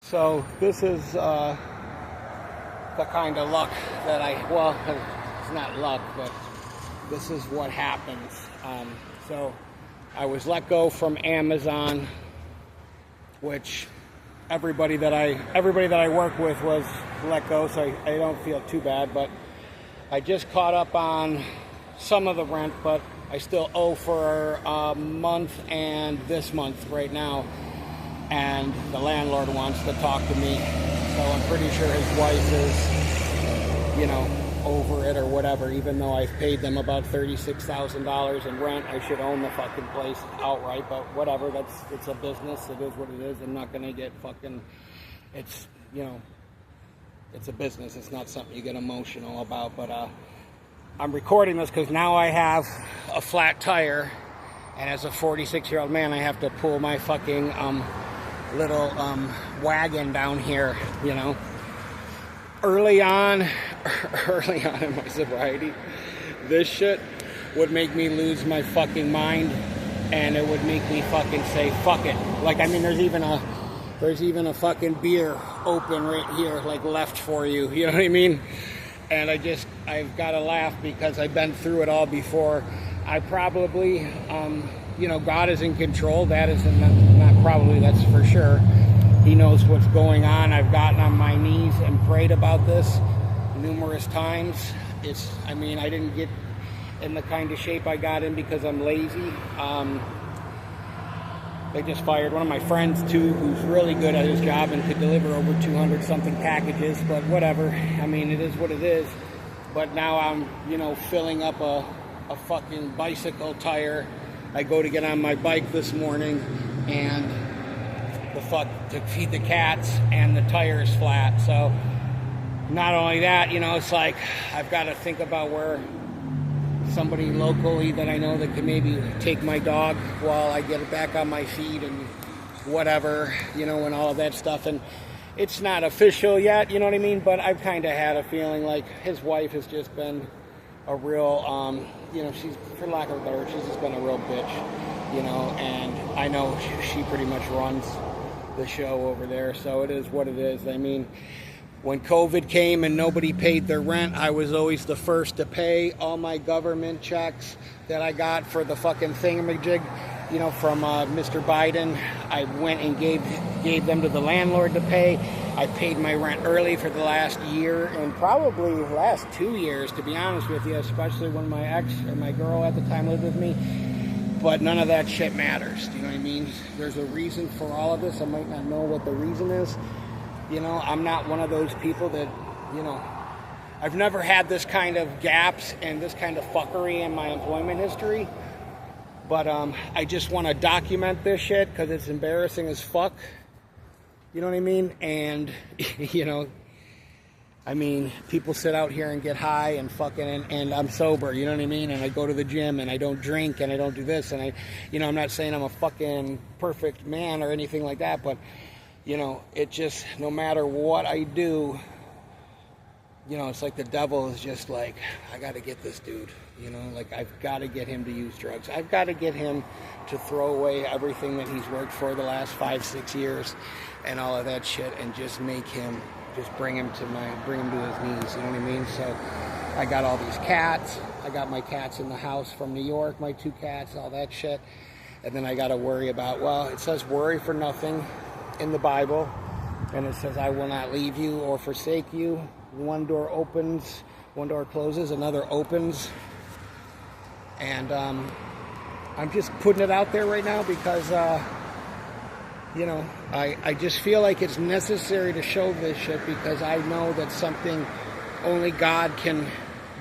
So this is the kind of luck that well, it's not luck, but this is what happens. So I was let go from Amazon, which everybody that I work with was let go, so I don't feel too bad. But I just caught up on some of the rent, but I still owe for a month and this month right now. And the landlord wants to talk to me, so I'm pretty sure his wife is, over it or whatever. Even though I've paid them about $36,000 in rent, I should own the fucking place outright. But whatever, it's a business. It is what it is. I'm not gonna get fucking. It's it's a business. It's not something you get emotional about. But I'm recording this because now I have a flat tire, and as a 46-year-old man, I have to pull my fucking little wagon down here, Early on in my sobriety, this shit would make me lose my fucking mind, and it would make me fucking say fuck it. Like, there's even a fucking beer open right here, like left for you. You know what I mean? And I've got to laugh because I've been through it all before. I probably, God is in control. That is not probably, that's for sure. He knows what's going on. I've gotten on my knees and prayed about this numerous times. I didn't get in the kind of shape I got in because I'm lazy. They just fired one of my friends too, who's really good at his job and could deliver over 200 something packages, but whatever. It is what it is. But now I'm, filling up a fucking bicycle tire. I go to get on my bike this morning, and to feed the cats, and the tire is flat. So not only that, it's like I've got to think about where somebody locally that I know that could maybe take my dog while I get it back on my feet and whatever, and all of that stuff. And it's not official yet, you know what I mean? But I've kind of had a feeling like his wife has just been a real, she's, for lack of a better word, she's just been a real bitch, and I know she pretty much runs the show over there, so it is what it is. When COVID came and nobody paid their rent, I was always the first to pay all my government checks that I got for the fucking thingamajig, from Mr. Biden. I went and gave them to the landlord to pay. I paid my rent early for the last year and probably the last 2 years, to be honest with you, especially when my ex or my girl at the time lived with me. But none of that shit matters. Do you know what I mean? There's a reason for all of this. I might not know what the reason is. I'm not one of those people that, I've never had this kind of gaps and this kind of fuckery in my employment history. But I just want to document this shit because it's embarrassing as fuck. You know what I mean? And, people sit out here and get high and fucking, and I'm sober, you know what I mean? And I go to the gym and I don't drink and I don't do this. And I'm not saying I'm a fucking perfect man or anything like that, but, it just, no matter what I do, it's like the devil is just like, I got to get this dude, I've got to get him to use drugs. I've got to get him to throw away everything that he's worked for the last 5-6 years and all of that shit and just bring him to his knees, you know what I mean? So I got all these cats. I got my cats in the house from New York, my 2 cats, all that shit. And then I got to worry about, it says worry for nothing in the Bible. And it says, I will not leave you or forsake you. One door opens, one door closes, another opens. And I'm just putting it out there right now because, I just feel like it's necessary to show this shit because I know that something only God can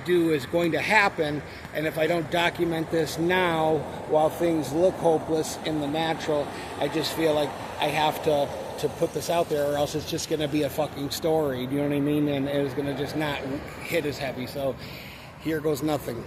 do is going to happen. And if I don't document this now while things look hopeless in the natural, I just feel like I have to put this out there or else it's just going to be a fucking story. Do you know what I mean? And it's going to just not hit as heavy. So here goes nothing.